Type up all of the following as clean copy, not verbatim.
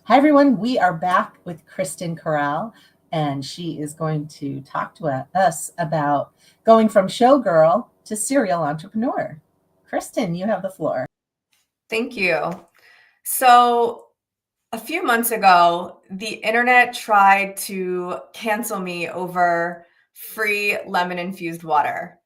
Hi, everyone. We are back with Kristen Corral, and she is going to talk to us about going from showgirl to serial entrepreneur. Kristen, you have the floor. Thank you. So, a few months ago, the internet tried to cancel me over free lemon infused water.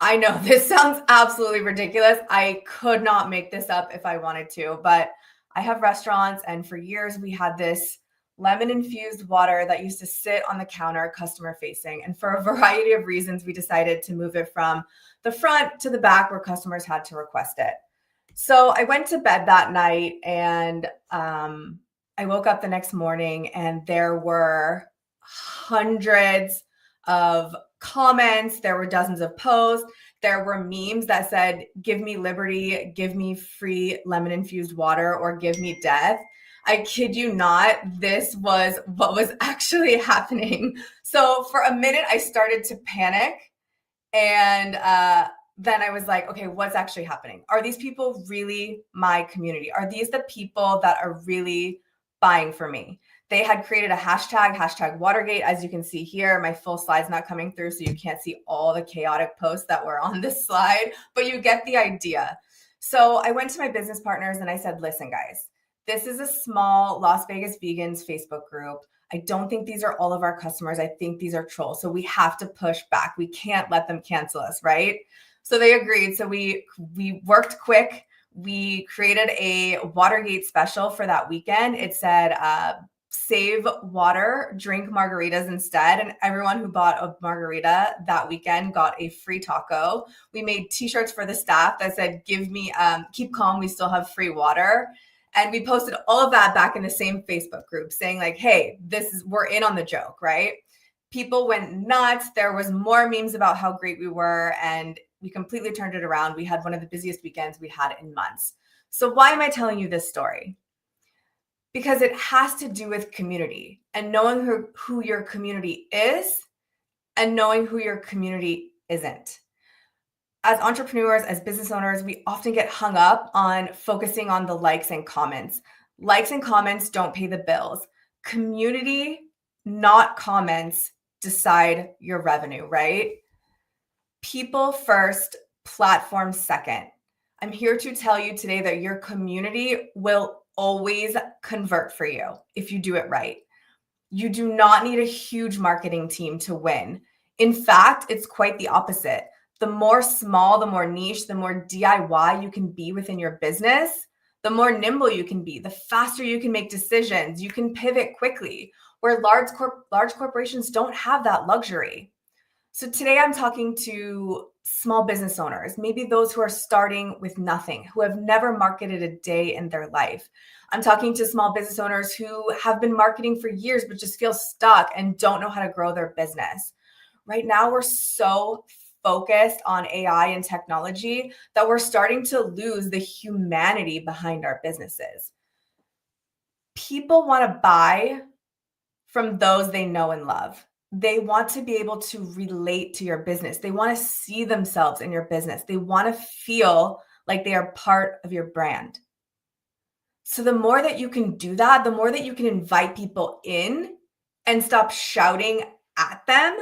I know this sounds absolutely ridiculous. I could not make this up if I wanted to, but I have restaurants, and for years we had this lemon infused water that used to sit on the counter customer facing. And for a variety of reasons, we decided to move it from the front to the back where customers had to request it. So I went to bed that night and I woke up the next morning and there were hundreds of comments. There were dozens of posts. There were memes that said, give me liberty, give me free lemon infused water, or give me death. I kid you not, this was what was actually happening. So for a minute, I started to panic. And then I was like, okay, what's actually happening? Are these people really my community? Are these the people that are really buying for me? They had created a hashtag Watergate. As you can see here, my full slide's not coming through, so you can't see all the chaotic posts that were on this slide, but you get the idea. So I went to my business partners and I said, listen, guys, this is a small Las Vegas vegans Facebook group. I don't think these are all of our customers. I think these are trolls. So we have to push back. We can't let them cancel us, right? So they agreed. So we worked quick. We created a Watergate special for that weekend. It said, save water, drink margaritas instead. And everyone who bought a margarita that weekend got a free taco. We made t-shirts for the staff that said, give me, keep calm, we still have free water. And we posted all of that back in the same Facebook group saying like, hey, we're in on the joke, right? People went nuts. There was more memes about how great we were, and we completely turned it around. We had one of the busiest weekends we had in months. So why am I telling you this story? Because it has to do with community and knowing who your community is and knowing who your community isn't. As entrepreneurs, as business owners, we often get hung up on focusing on the likes and comments. Likes and comments don't pay the bills. Community, not comments, decide your revenue, right? People first, platform second. I'm here to tell you today that your community will always convert for you if you do it right. You do not need a huge marketing team to win. In fact, it's quite the opposite. The more small, the more niche, the more DIY you can be within your business, the more nimble you can be, the faster you can make decisions, you can pivot quickly, where large corporations don't have that luxury. So today I'm talking to small business owners, maybe those who are starting with nothing, who have never marketed a day in their life. I'm talking to small business owners who have been marketing for years, but just feel stuck and don't know how to grow their business. Right now, we're so focused on AI and technology that we're starting to lose the humanity behind our businesses. People want to buy from those they know and love. They want to be able to relate to your business. They want to see themselves in your business. They want to feel like they are part of your brand. So the more that you can do that, the more that you can invite people in and stop shouting at them,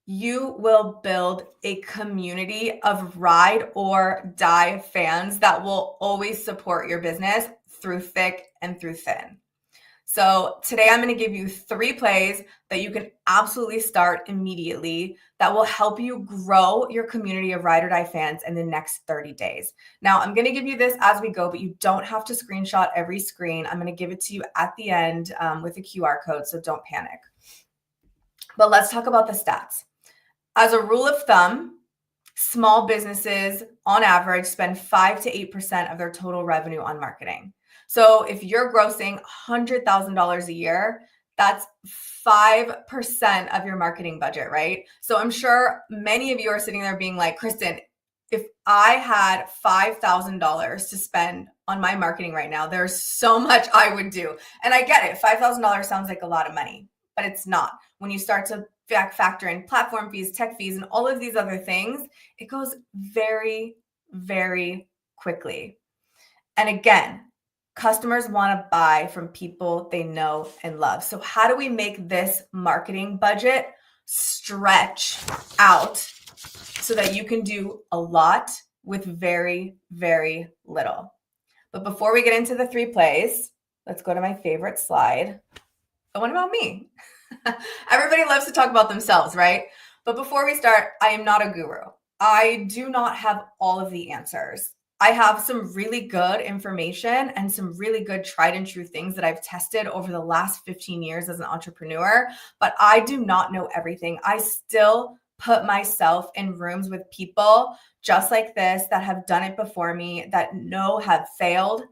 you will build a community of ride or die fans that will always support your business through thick and through thin. So today I'm going to give you 3 plays that you can absolutely start immediately that will help you grow your community of ride or die fans in the next 30 days. Now I'm going to give you this as we go, but you don't have to screenshot every screen. I'm going to give it to you at the end with a QR code, so don't panic. But let's talk about the stats. As a rule of thumb, small businesses on average spend 5 to 8% of their total revenue on marketing. So if you're grossing $100,000 a year, that's 5% of your marketing budget, right? So I'm sure many of you are sitting there being like, Kristen, if I had $5,000 to spend on my marketing right now, there's so much I would do. And I get it. $5,000 sounds like a lot of money, but it's not. When you start to factor in platform fees, tech fees, and all of these other things, it goes very, very quickly. And again, Customers want to buy from people they know and love. So how do we make this marketing budget stretch out so that you can do a lot with very, very little? But before we get into the 3 plays, let's go to my favorite slide, the one about me. Everybody loves to talk about themselves, right? But before we start, I am not a guru. I do not have all of the answers. I have some really good information and some really good tried and true things that I've tested over the last 15 years as an entrepreneur, but I do not know everything. I still put myself in rooms with people just like this that have done it before me, that have failed,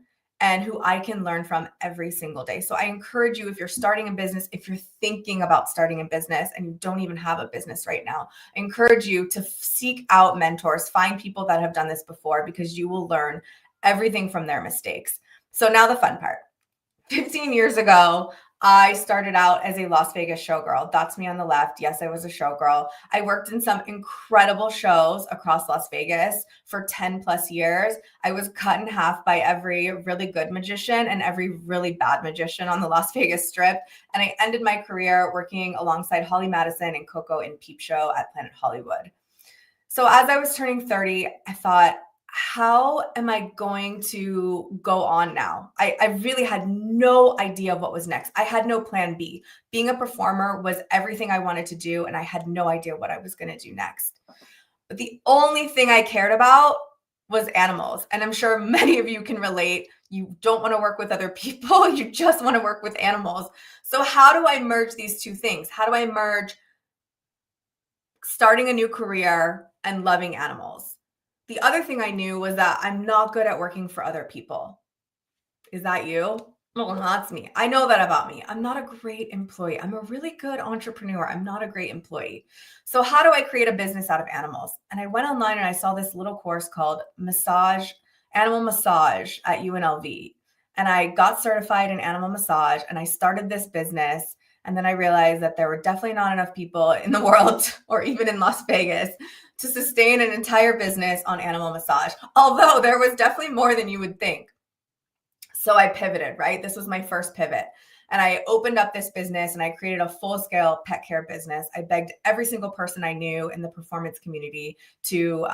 and who I can learn from every single day. So I encourage you, if you're starting a business, if you're thinking about starting a business and you don't even have a business right now, I encourage you to seek out mentors, find people that have done this before, because you will learn everything from their mistakes. So now the fun part. 15 years ago, I started out as a Las Vegas showgirl. That's me on the left. Yes, I was a showgirl. I worked in some incredible shows across Las Vegas for 10 plus years. I was cut in half by every really good magician and every really bad magician on the Las Vegas Strip. And I ended my career working alongside Holly Madison and Coco in Peep Show at Planet Hollywood. So as I was turning 30, I thought, how am I going to go on now? I really had no idea what was next. I had no plan B. Being a performer was everything I wanted to do, and I had no idea what I was going to do next. But the only thing I cared about was animals. And I'm sure many of you can relate. You don't want to work with other people. You just want to work with animals. So how do I merge these two things? How do I merge starting a new career and loving animals? The other thing I knew was that I'm not good at working for other people. Is that you? Well, that's me. I know that about me. I'm not a great employee. I'm a really good entrepreneur. I'm not a great employee. So how do I create a business out of animals? And I went online and I saw this little course called Animal Massage at UNLV. And I got certified in animal massage and I started this business. And then I realized that there were definitely not enough people in the world or even in Las Vegas to sustain an entire business on animal massage, although there was definitely more than you would think. So I pivoted, right? This was my first pivot. And I opened up this business and I created a full-scale pet care business. I begged every single person I knew in the performance community to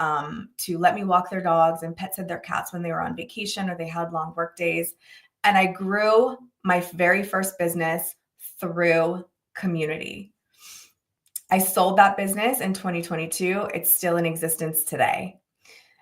let me walk their dogs and pet sit their cats when they were on vacation or they had long work days. And I grew my very first business through community. I sold that business in 2022. It's still in existence today.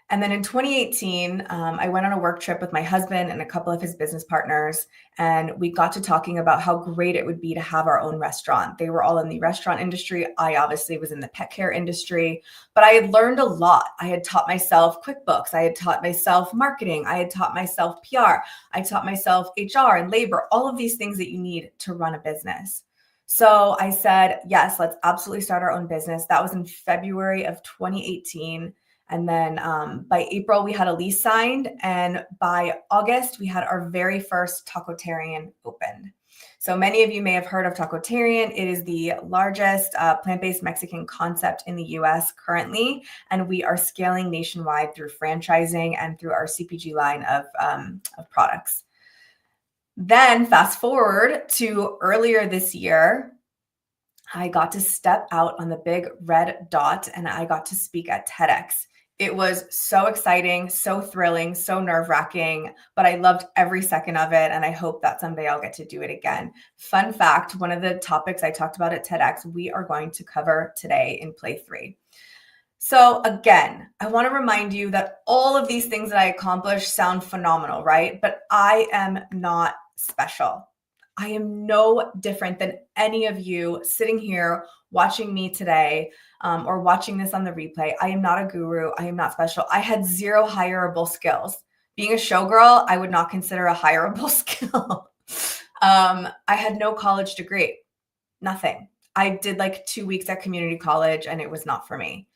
And then in 2018, I went on a work trip with my husband and a couple of his business partners, and we got to talking about how great it would be to have our own restaurant. They were all in the restaurant industry. I obviously was in the pet care industry, but I had learned a lot. I had taught myself QuickBooks. I had taught myself marketing. I had taught myself PR. I taught myself HR and labor, all of these things that you need to run a business. So I said, yes, let's absolutely start our own business. That was in February of 2018. And then by April, we had a lease signed. And by August, we had our very first Tacotarian opened. So many of you may have heard of Tacotarian. It is the largest plant-based Mexican concept in the US currently. And we are scaling nationwide through franchising and through our CPG line of products. Then fast forward to earlier this year, I got to step out on the big red dot and I got to speak at TEDx. It was so exciting, so thrilling, so nerve-wracking, but I loved every second of it. And I hope that someday I'll get to do it again. Fun fact, one of the topics I talked about at TEDx, we are going to cover today in Play 3. So again, I want to remind you that all of these things that I accomplished sound phenomenal, right? But I am not special. I am no different than any of you sitting here watching me today or watching this on the replay. I am not a guru. I am not special. I had zero hireable skills. Being a showgirl, I would not consider a hireable skill. I had no college degree, nothing. I did like 2 weeks at community college and it was not for me.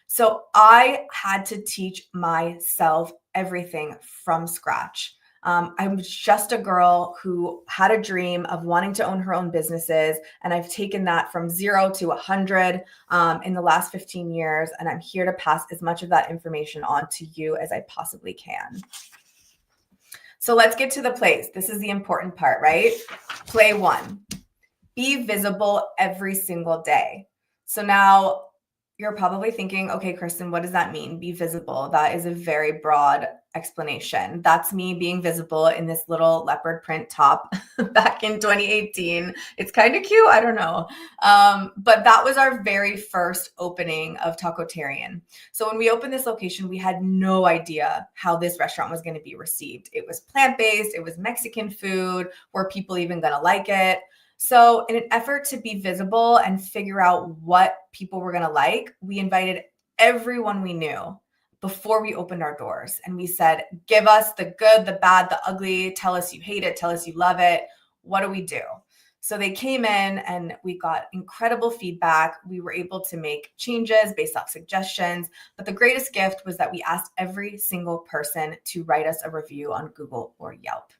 So I had to teach myself everything from scratch. I was just a girl who had a dream of wanting to own her own businesses. And I've taken that from 0 to 100 in the last 15 years. And I'm here to pass as much of that information on to you as I possibly can. So let's get to the plays. This is the important part, right? Play 1. Be visible every single day. So now you're probably thinking, okay, Kristen, what does that mean? Be visible. That is a very broad explanation. That's me being visible in this little leopard print top back in 2018. It's kind of cute. I don't know. But that was our very first opening of Tacotarian. So when we opened this location, we had no idea how this restaurant was going to be received. It was plant-based. It was Mexican food. Were people even going to like it? So in an effort to be visible and figure out what people were going to like, we invited everyone we knew before we opened our doors. And we said, give us the good, the bad, the ugly. Tell us you hate it. Tell us you love it. What do we do? So they came in and we got incredible feedback. We were able to make changes based off suggestions. But the greatest gift was that we asked every single person to write us a review on Google or Yelp.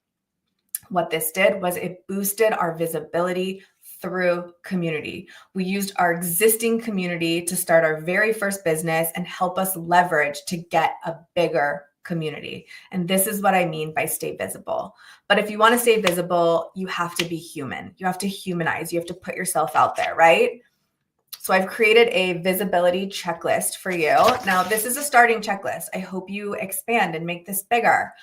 What this did was it boosted our visibility through community. We used our existing community to start our very first business and help us leverage to get a bigger community. And this is what I mean by stay visible. But if you want to stay visible, you have to be human. You have to humanize. You have to put yourself out there, right? So I've created a visibility checklist for you. Now, this is a starting checklist. I hope you expand and make this bigger.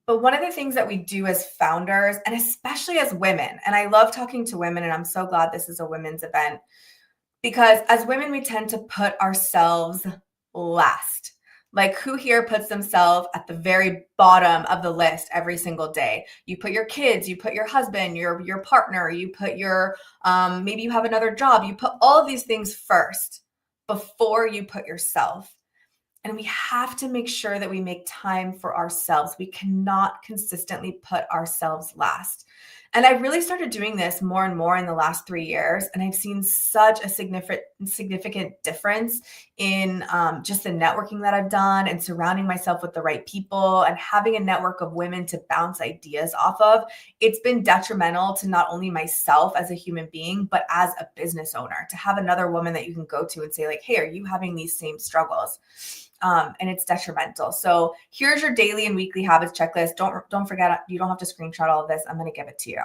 But one of the things that we do as founders, and especially as women, and I love talking to women, and I'm so glad this is a women's event, because as women, we tend to put ourselves last. Like, who here puts themselves at the very bottom of the list every single day? You put your kids, you put your husband, your partner, you put your, maybe you have another job. You put all of these things first before you put yourself. And we have to make sure that we make time for ourselves. We cannot consistently put ourselves last. And I really started doing this more and more in the last 3 years. And I've seen such a significant difference in just the networking that I've done and surrounding myself with the right people and having a network of women to bounce ideas off of. It's been detrimental to not only myself as a human being, but as a business owner, to have another woman that you can go to and say like, hey, are you having these same struggles? And it's detrimental. So here's your daily and weekly habits checklist. Don't forget, you don't have to screenshot all of this. I'm going to give it to you.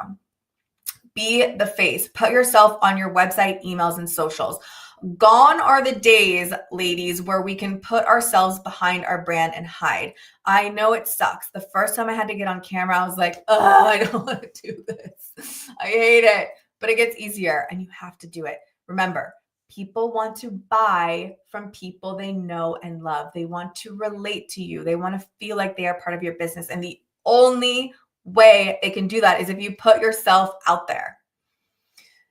Be the face. Put yourself on your website, emails, and socials. Gone are the days, ladies, where we can put ourselves behind our brand and hide. I know it sucks. The first time I had to get on camera, I was like, oh, I don't want to do this. I hate it. But it gets easier and you have to do it. Remember, people want to buy from people they know and love. They want to relate to you. They want to feel like they are part of your business. And the only way they can do that is if you put yourself out there.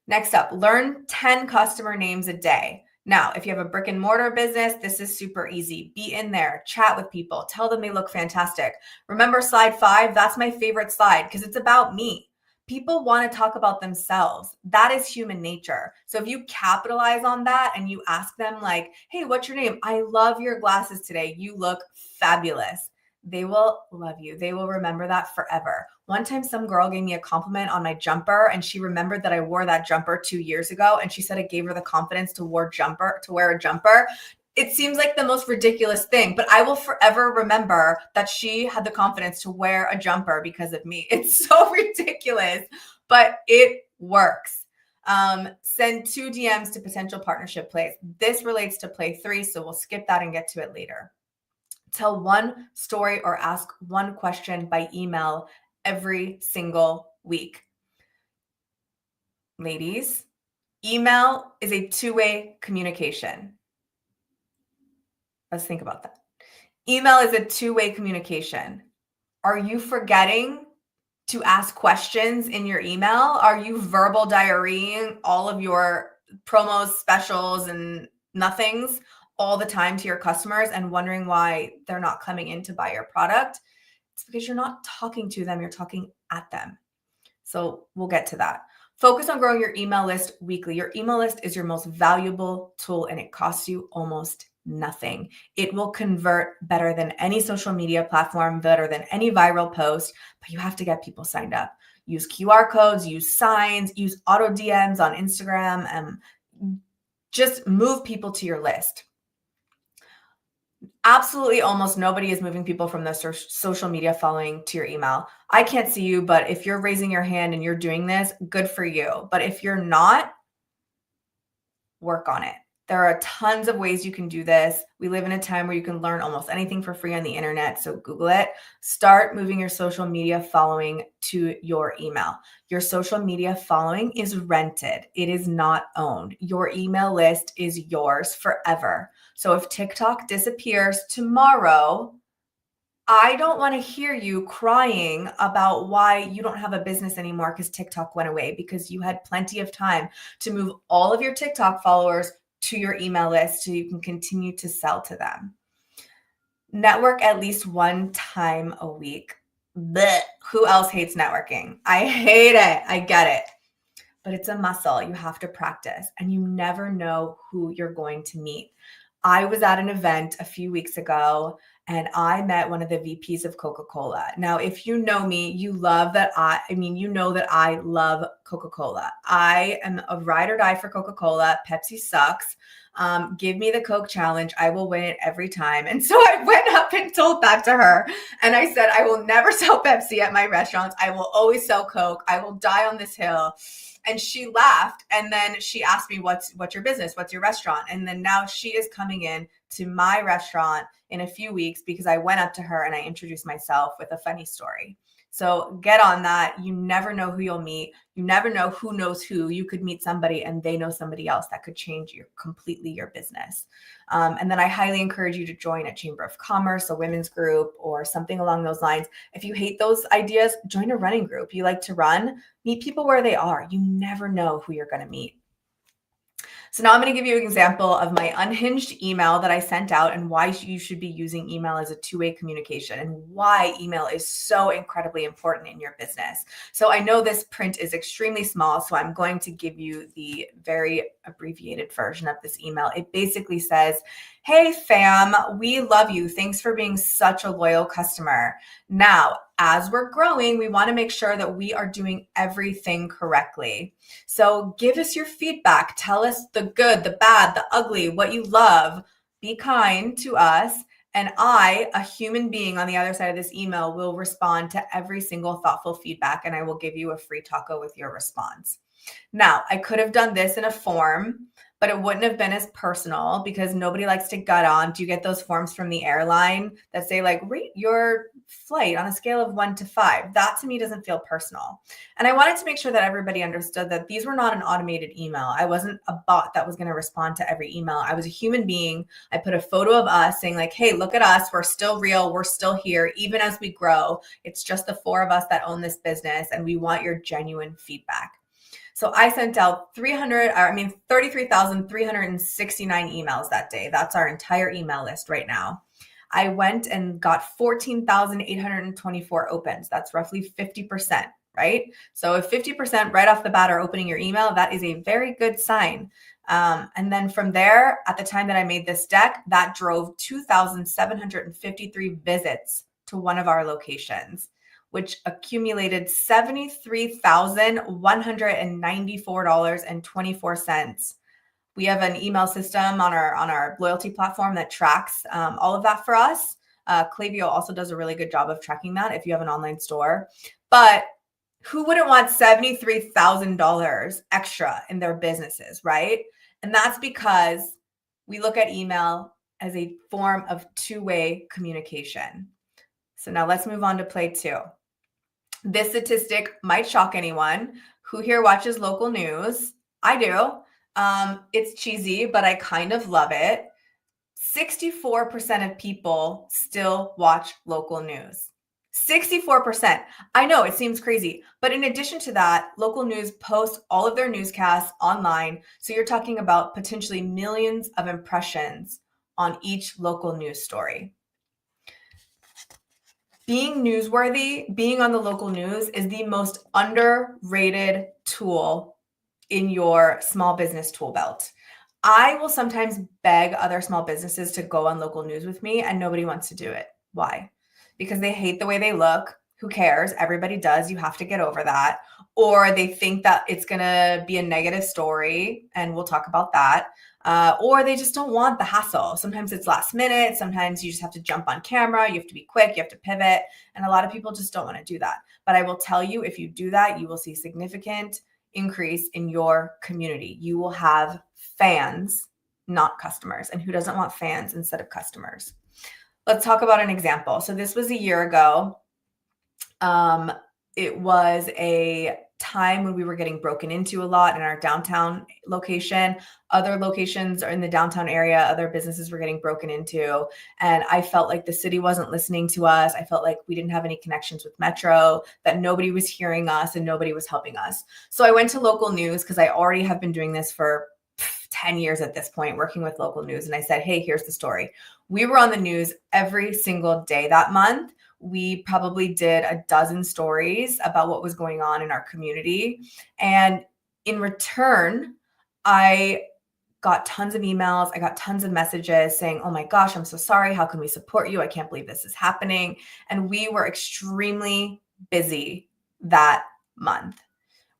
Next up, learn 10 customer names a day. Now, if you have a brick and mortar business, this is super easy. Be in there, chat with people, tell them they look fantastic. Remember slide 5? That's my favorite slide because it's about me. People want to talk about themselves. That is human nature. So if you capitalize on that and you ask them like, hey, what's your name? I love your glasses today. You look fabulous. They will love you. They will remember that forever. One time some girl gave me a compliment on my jumper and she remembered that I wore that jumper 2 years ago. And she said it gave her the confidence to wear a jumper. It seems like the most ridiculous thing, but I will forever remember that she had the confidence to wear a jumper because of me. It's so ridiculous, but it works. Send 2 DMs to potential partnership plays. This relates to play 3, so we'll skip that and get to it later. Tell one story or ask one question by email every single week. Ladies, email is a 2-way communication. Let's think about that. Email is a 2-way communication. Are you forgetting to ask questions in your email? Are you verbal diarrheaing all of your promos, specials, and nothings all the time to your customers and wondering why they're not coming in to buy your product? It's because you're not talking to them, you're talking at them. So we'll get to that. Focus on growing your email list weekly. Your email list is your most valuable tool and it costs you almost nothing. It will convert better than any social media platform, better than any viral post, but you have to get people signed up. Use QR codes, use signs, use auto DMs on Instagram, and just move people to your list. Absolutely almost nobody is moving people from their social media following to your email. I can't see you, but if you're raising your hand and you're doing this, good for you. But if you're not, work on it. There are tons of ways you can do this. We live in a time where you can learn almost anything for free on the internet, so Google it. Start moving your social media following to your email. Your social media following is rented. It is not owned. Your email list is yours forever. So if TikTok disappears tomorrow, I don't want to hear you crying about why you don't have a business anymore because TikTok went away, because you had plenty of time to move all of your TikTok followers to your email list so you can continue to sell to them. Network at least one time a week. Blech. Who else hates networking? I hate it. I get it. But it's a muscle you have to practice, and you never know who you're going to meet. I was at an event a few weeks ago and I met one of the VPs of Coca-Cola. Now, if you know me, you love that you know that I love Coca-Cola. I am a ride or die for Coca-Cola. Pepsi sucks. Give me the Coke challenge. I will win it every time. And so I went up and told that to her. And I said, I will never sell Pepsi at my restaurants. I will always sell Coke. I will die on this hill. And she laughed. And then she asked me, what's your business? What's your restaurant? And then now she is coming in to my restaurant in a few weeks because I went up to her and I introduced myself with a funny story. So get on that. You never know who you'll meet. You never know who knows who. You could meet somebody and they know somebody else that could change completely your business. And then I highly encourage you to join a chamber of commerce, a women's group, or something along those lines. If you hate those ideas, join a running group. You like to run, meet people where they are. You never know who you're going to meet. So now I'm going to give you an example of my unhinged email that I sent out and why you should be using email as a two-way communication and why email is so incredibly important in your business. So I know this print is extremely small, so I'm going to give you the very abbreviated version of this email. It basically says, hey fam, we love you. Thanks for being such a loyal customer. Now, as we're growing, we want to make sure that we are doing everything correctly. So give us your feedback. Tell us the good, the bad, the ugly, what you love. Be kind to us. And I, a human being on the other side of this email, will respond to every single thoughtful feedback, and I will give you a free taco with your response. Now, I could have done this in a form, but it wouldn't have been as personal because nobody likes to gut on. Do you get those forms from the airline that say like, rate your flight on a scale of 1 to 5? That to me doesn't feel personal. And I wanted to make sure that everybody understood that these were not an automated email. I wasn't a bot that was going to respond to every email. I was a human being. I put a photo of us saying like, hey, look at us. We're still real. We're still here. Even as we grow, it's just the 4 of us that own this business, and we want your genuine feedback. So I sent out 33,369 emails that day. That's our entire email list right now. I went and got 14,824 opens. That's roughly 50%, right? So if 50% right off the bat are opening your email, that is a very good sign. And then from there, at the time that I made this deck, that drove 2,753 visits to one of our locations, which accumulated $73,194.24. We have an email system on our loyalty platform that tracks all of that for us. Klaviyo also does a really good job of tracking that if you have an online store. But who wouldn't want $73,000 extra in their businesses, right? And that's because we look at email as a form of two-way communication. So now let's move on to play 2. This statistic might shock anyone. Who here watches local news? I do. It's cheesy, but I kind of love it. 64% of people still watch local news. 64%. I know it seems crazy, but in addition to that, local news posts all of their newscasts online. So you're talking about potentially millions of impressions on each local news story. Being newsworthy, being on the local news is the most underrated tool in your small business tool belt. I will sometimes beg other small businesses to go on local news with me, and nobody wants to do it. Why? Because they hate the way they look. Who cares? Everybody does. You have to get over that. Or they think that it's going to be a negative story, and we'll talk about that. or they just don't want the hassle. Sometimes it's last minute. Sometimes you just have to jump on camera. You have to be quick. You have to pivot. And a lot of people just don't want to do that. But I will tell you, if you do that, you will see significant increase in your community. You will have fans, not customers. And who doesn't want fans instead of customers? Let's talk about an example. So this was a year ago. It was a time when we were getting broken into a lot in our downtown location. Other locations are in the downtown area, other businesses were getting broken into. And I felt like the city wasn't listening to us. I felt like we didn't have any connections with Metro, that nobody was hearing us and nobody was helping us. So I went to local news because I already have been doing this for 10 years at this point, working with local news. And I said, hey, here's the story. We were on the news every single day that month. We probably did a dozen stories about what was going on in our community. And in return, I got tons of emails. I got tons of messages saying, oh my gosh, I'm so sorry. How can we support you? I can't believe this is happening. And we were extremely busy that month.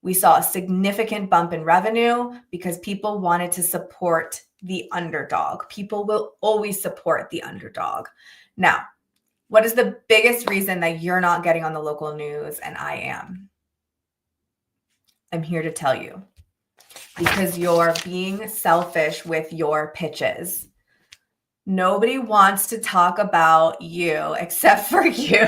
We saw a significant bump in revenue because people wanted to support the underdog. People will always support the underdog. Now, what is the biggest reason that you're not getting on the local news and I am? I'm here to tell you. Because you're being selfish with your pitches. Nobody wants to talk about you except for you,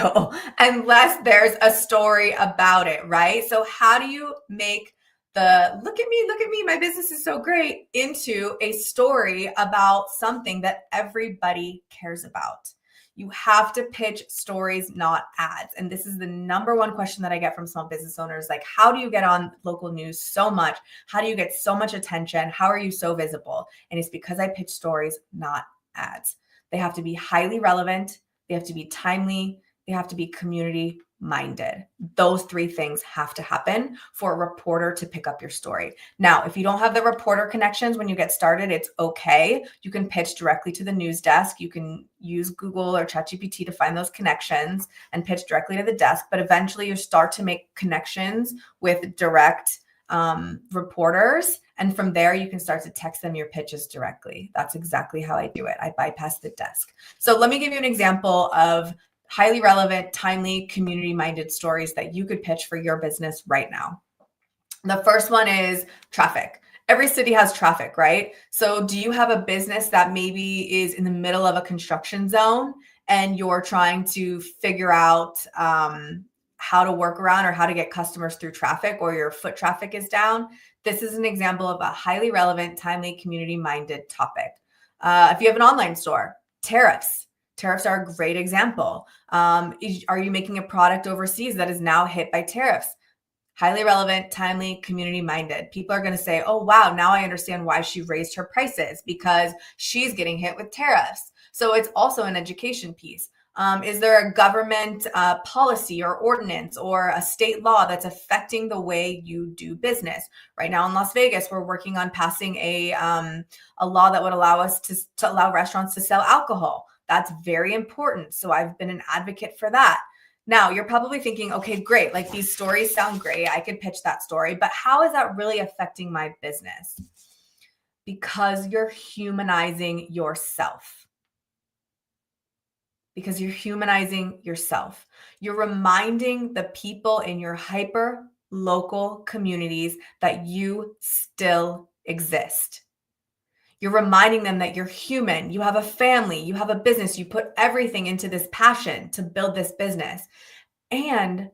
unless there's a story about it, right? So how do you make the look at me, my business is so great into a story about something that everybody cares about? You have to pitch stories, not ads. And this is the number one question that I get from small business owners. Like, how do you get on local news so much? How do you get so much attention? How are you so visible? And it's because I pitch stories, not ads. They have to be highly relevant. They have to be timely. They have to be community minded. Those three things have to happen for a reporter to pick up your story. Now, if you don't have the reporter connections when you get started, it's okay. You can pitch directly to the news desk. You can use Google or ChatGPT to find those connections and pitch directly to the desk. But eventually you start to make connections with direct reporters. And from there, you can start to text them your pitches directly. That's exactly how I do it. I bypass the desk. So let me give you an example of highly relevant, timely, community-minded stories that you could pitch for your business right now. The first one is traffic. Every city has traffic, right? So do you have a business that maybe is in the middle of a construction zone and you're trying to figure out how to work around or how to get customers through traffic, or your foot traffic is down? This is an example of a highly relevant, timely, community-minded topic. If you have an online store, tariffs. Tariffs are a great example. Are you making a product overseas that is now hit by tariffs? Highly relevant, timely, community-minded. People are going to say, oh, wow, now I understand why she raised her prices, because she's getting hit with tariffs. So it's also an education piece. Is there a government policy or ordinance or a state law that's affecting the way you do business? Right now in Las Vegas, we're working on passing a law that would allow us to allow restaurants to sell alcohol. That's very important. So I've been an advocate for that. Now you're probably thinking, okay, great. Like, these stories sound great. I could pitch that story, but how is that really affecting my business? Because you're humanizing yourself. Because you're humanizing yourself. You're reminding the people in your hyper local communities that you still exist. You're reminding them that you're human, you have a family, you have a business, you put everything into this passion to build this business. And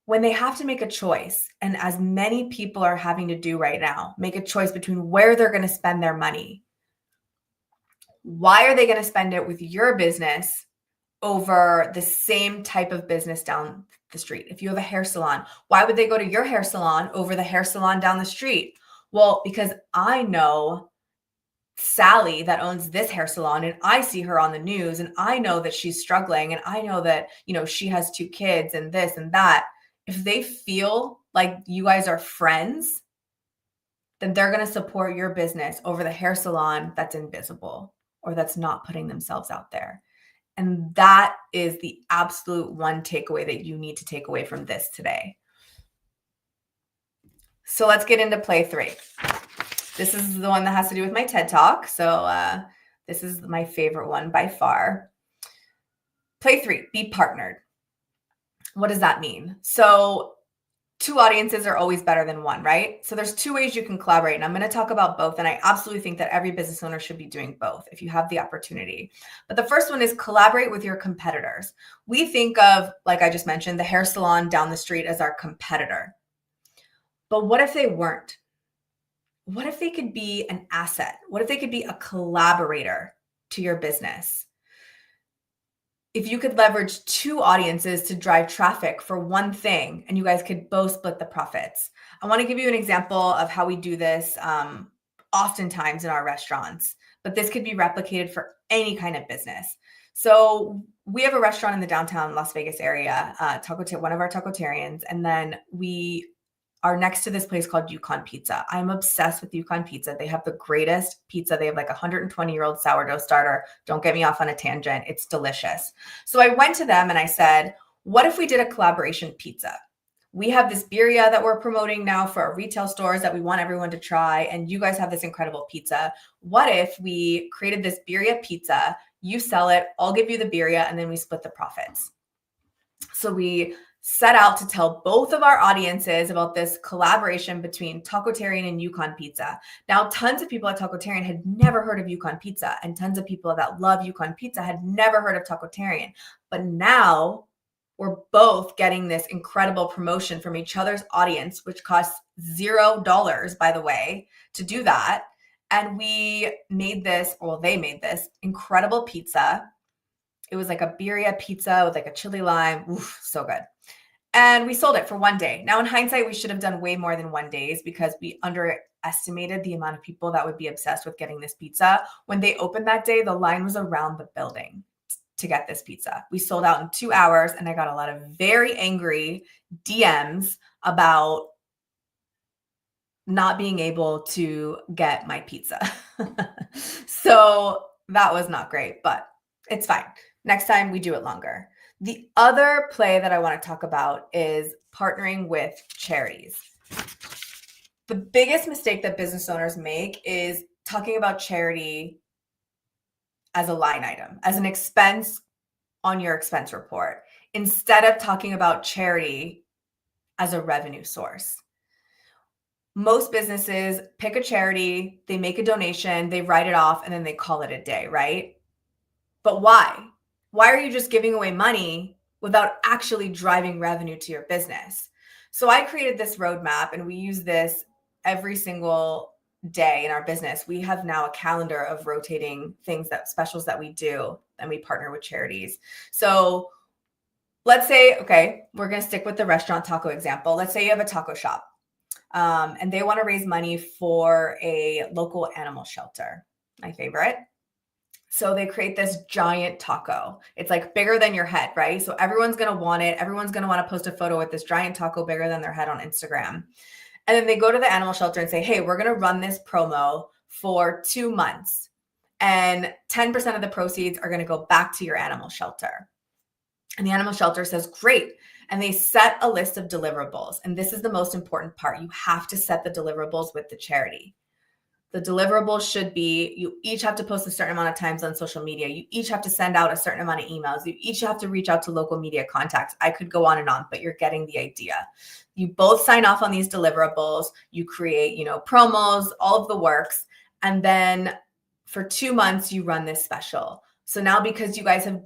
when they have to make a choice, and as many people are having to do right now, make a choice between where they're going to spend their money. Why are they going to spend it with your business over the same type of business down the street? If you have a hair salon, why would they go to your hair salon over the hair salon down the street? Well, because I know Sally that owns this hair salon, and I see her on the news, and I know that she's struggling, and I know that, she has 2 kids and this and that. If they feel like you guys are friends, then they're going to support your business over the hair salon that's invisible or that's not putting themselves out there. And that is the absolute one takeaway that you need to take away from this today. So let's get into play 3. This is the one that has to do with my TED Talk. So this is my favorite one by far. Play 3, be partnered. What does that mean? So 2 audiences are always better than 1, right? So there's 2 ways you can collaborate, and I'm going to talk about both. And I absolutely think that every business owner should be doing both if you have the opportunity. But the first one is collaborate with your competitors. We think of, like I just mentioned, the hair salon down the street as our competitor. But what if they weren't? What if they could be an asset? What if they could be a collaborator to your business? If you could leverage 2 audiences to drive traffic for one thing and you guys could both split the profits. I want to give you an example of how we do this oftentimes in our restaurants, but this could be replicated for any kind of business. So we have a restaurant in the downtown Las Vegas area, one of our Tacotarians, and then we are next to this place called Yukon Pizza. I'm obsessed with Yukon Pizza. They have the greatest pizza. They have like a 120-year-old sourdough starter. Don't get me off on a tangent. It's delicious. So I went to them and I said, what if we did a collaboration pizza? We have this birria that we're promoting now for our retail stores that we want everyone to try. And you guys have this incredible pizza. What if we created this birria pizza? You sell it, I'll give you the birria, and then we split the profits. So we set out to tell both of our audiences about this collaboration between Tacotarian and Yukon Pizza. Now, tons of people at Tacotarian had never heard of Yukon Pizza, and tons of people that love Yukon Pizza had never heard of Tacotarian. But now we're both getting this incredible promotion from each other's audience, which costs $0, by the way, to do that. And they made this incredible pizza. It was like a birria pizza with like a chili lime. Oof, so good. And we sold it for 1 day. Now, in hindsight, we should have done way more than 1 day because we underestimated the amount of people that would be obsessed with getting this pizza. When they opened that day, the line was around the building to get this pizza. We sold out in 2 hours, and I got a lot of very angry DMs about not being able to get my pizza. So that was not great, but it's fine. Next time we do it longer. The other play that I want to talk about is partnering with charities. The biggest mistake that business owners make is talking about charity as a line item, as an expense on your expense report, instead of talking about charity as a revenue source. Most businesses pick a charity, they make a donation, they write it off, and then they call it a day, right? But why? Why are you just giving away money without actually driving revenue to your business? So I created this roadmap, and we use this every single day in our business. We have now a calendar of rotating specials that we do, and we partner with charities. So let's say, okay, we're going to stick with the restaurant taco example. Let's say you have a taco shop, and they want to raise money for a local animal shelter, my favorite. So they create this giant taco. It's like bigger than your head, right? So everyone's going to want it. Everyone's going to want to post a photo with this giant taco bigger than their head on Instagram. And then they go to the animal shelter and say, hey, we're going to run this promo for 2 months. And 10% of the proceeds are going to go back to your animal shelter. And the animal shelter says, great. And they set a list of deliverables. And this is the most important part. You have to set the deliverables with the charity. The deliverables should be, you each have to post a certain amount of times on social media. You each have to send out a certain amount of emails. You each have to reach out to local media contacts. I could go on and on, but you're getting the idea. You both sign off on these deliverables. You create, promos, all of the works. And then for 2 months, you run this special. So now because you guys have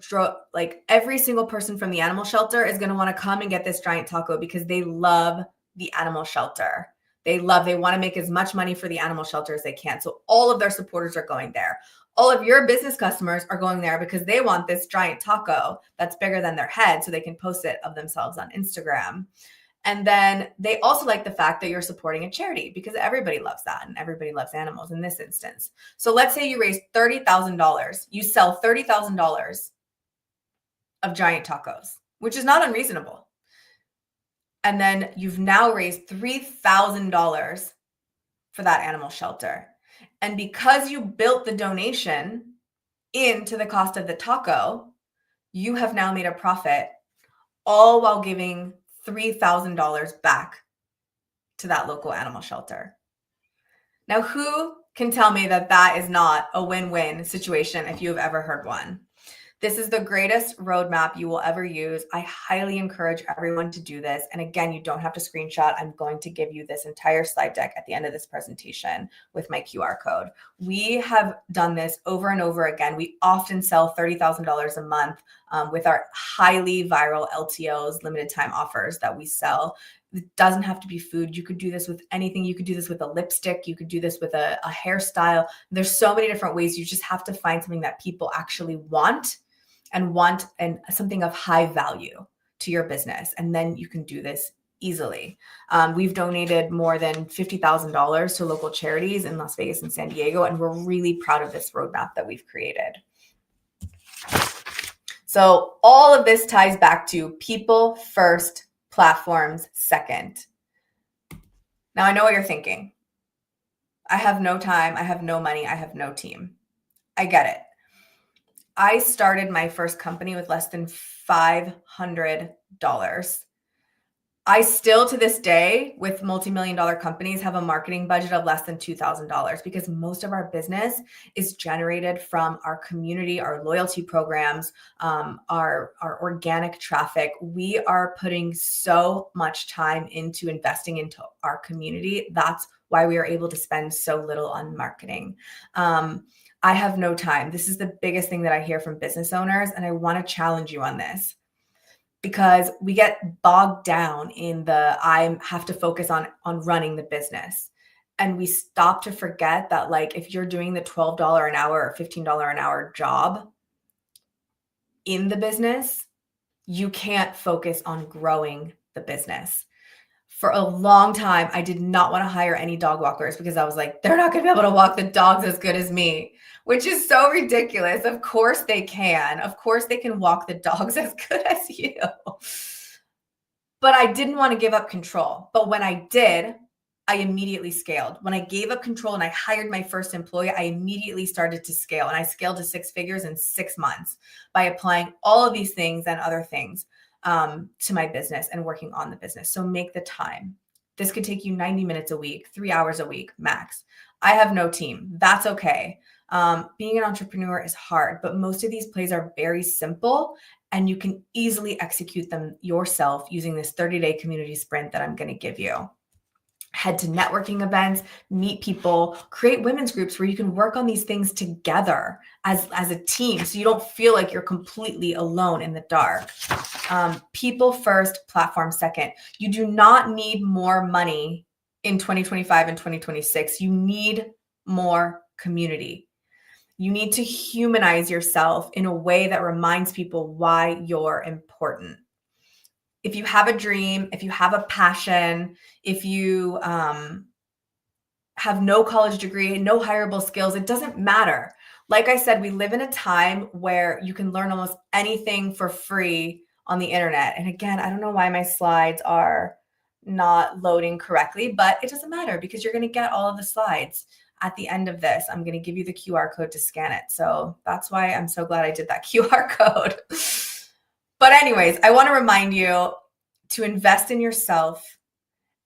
every single person from the animal shelter is going to want to come and get this giant taco because they love the animal shelter. They want to make as much money for the animal shelter as they can. So all of their supporters are going there. All of your business customers are going there because they want this giant taco that's bigger than their head so they can post it of themselves on Instagram. And then they also like the fact that you're supporting a charity because everybody loves that and everybody loves animals in this instance. So let's say you raise $30,000. You sell $30,000 of giant tacos, which is not unreasonable. And then you've now raised $3,000 for that animal shelter. And because you built the donation into the cost of the taco, you have now made a profit, all while giving $3,000 back to that local animal shelter. Now, who can tell me that that is not a win-win situation if you have ever heard one? This is the greatest roadmap you will ever use. I highly encourage everyone to do this. And again, you don't have to screenshot. I'm going to give you this entire slide deck at the end of this presentation with my QR code. We have done this over and over again. We often sell $30,000 a month with our highly viral LTOs, limited time offers that we sell. It doesn't have to be food. You could do this with anything. You could do this with a lipstick. You could do this with a hairstyle. There's so many different ways. You just have to find something that people actually want and something of high value to your business. And then you can do this easily. We've donated more than $50,000 to local charities in Las Vegas and San Diego, and we're really proud of this roadmap that we've created. So all of this ties back to people first, platforms second. Now I know what you're thinking. I have no time, I have no money, I have no team. I get it. I started my first company with less than $500. I still, to this day, with multi-million-dollar companies, have a marketing budget of less than $2,000 because most of our business is generated from our community, our loyalty programs, our organic traffic. We are putting so much time into investing into our community. That's why we are able to spend so little on marketing. I have no time. This is the biggest thing that I hear from business owners, and I want to challenge you on this because we get bogged down in the I have to focus on running the business. And we stop to forget that, like, if you're doing the $12 an hour or $15 an hour job in the business, you can't focus on growing the business. For a long time, I did not want to hire any dog walkers because I was like, they're not going to be able to walk the dogs as good as me, which is so ridiculous. Of course they can. Of course they can walk the dogs as good as you. But I didn't want to give up control. But when I did, I immediately scaled. When I gave up control and I hired my first employee, I immediately started to scale. And I scaled to 6 figures in 6 months by applying all of these things and other things to my business and working on the business. So make the time. This could take you 90 minutes a week, 3 hours a week, max. I have no team. That's okay. Being an entrepreneur is hard, but most of these plays are very simple and you can easily execute them yourself using this 30-day community sprint that I'm going to give you. Head to networking events, meet people, create women's groups where you can work on these things together as a team so you don't feel like you're completely alone in the dark. People first, platform second. You do not need more money in 2025 and 2026. You need more community. You need to humanize yourself in a way that reminds people why you're important. If you have a dream, if you have a passion, if you have no college degree, no hireable skills, it doesn't matter. Like I said, we live in a time where you can learn almost anything for free on the internet. And again, I don't know why my slides are not loading correctly, but it doesn't matter because you're going to get all of the slides at the end of this. I'm going to give you the QR code to scan it. So that's why I'm so glad I did that QR code. But anyways, I want to remind you to invest in yourself.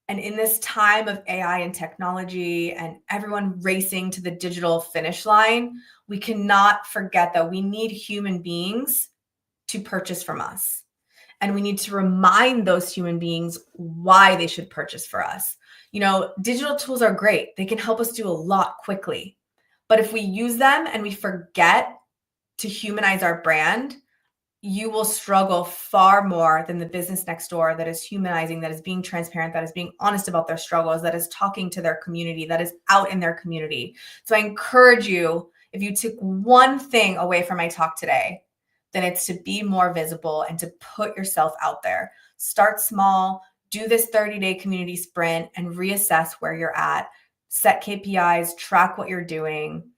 And in this time of AI and technology and everyone racing to the digital finish line, we cannot forget that we need human beings to purchase from us. And we need to remind those human beings why they should purchase for us. You know, digital tools are great. They can help us do a lot quickly. But if we use them and we forget to humanize our brand, you will struggle far more than the business next door that is humanizing, that is being transparent, that is being honest about their struggles, that is talking to their community, that is out in their community. So I encourage you, if you took one thing away from my talk today, then it's to be more visible and to put yourself out there. Start small, do this 30-day community sprint and reassess where you're at, set KPIs, track what you're doing,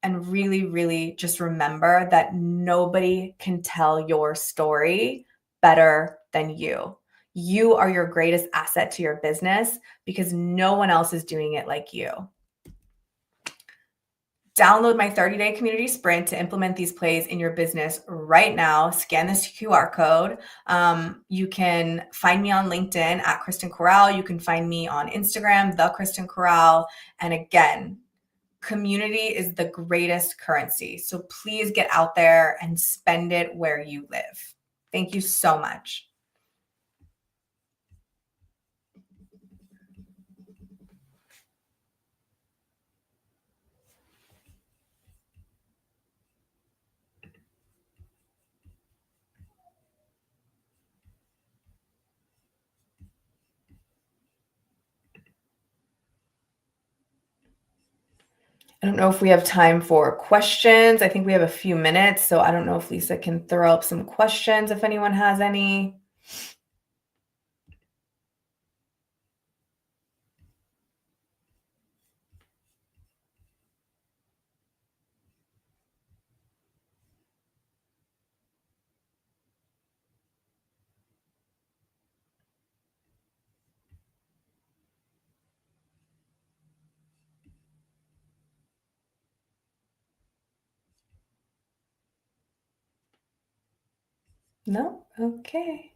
and really, really just remember that nobody can tell your story better than you. You are your greatest asset to your business because no one else is doing it like you. Download my 30-day community sprint to implement these plays in your business right now. Scan this QR code. You can find me on LinkedIn at Kristen Corral. You can find me on Instagram, the Kristen Corral. And again, community is the greatest currency. So please get out there and spend it where you live. Thank you so much. I don't know if we have time for questions. I think we have a few minutes, so I don't know if Lisa can throw up some questions if anyone has any. No? Okay.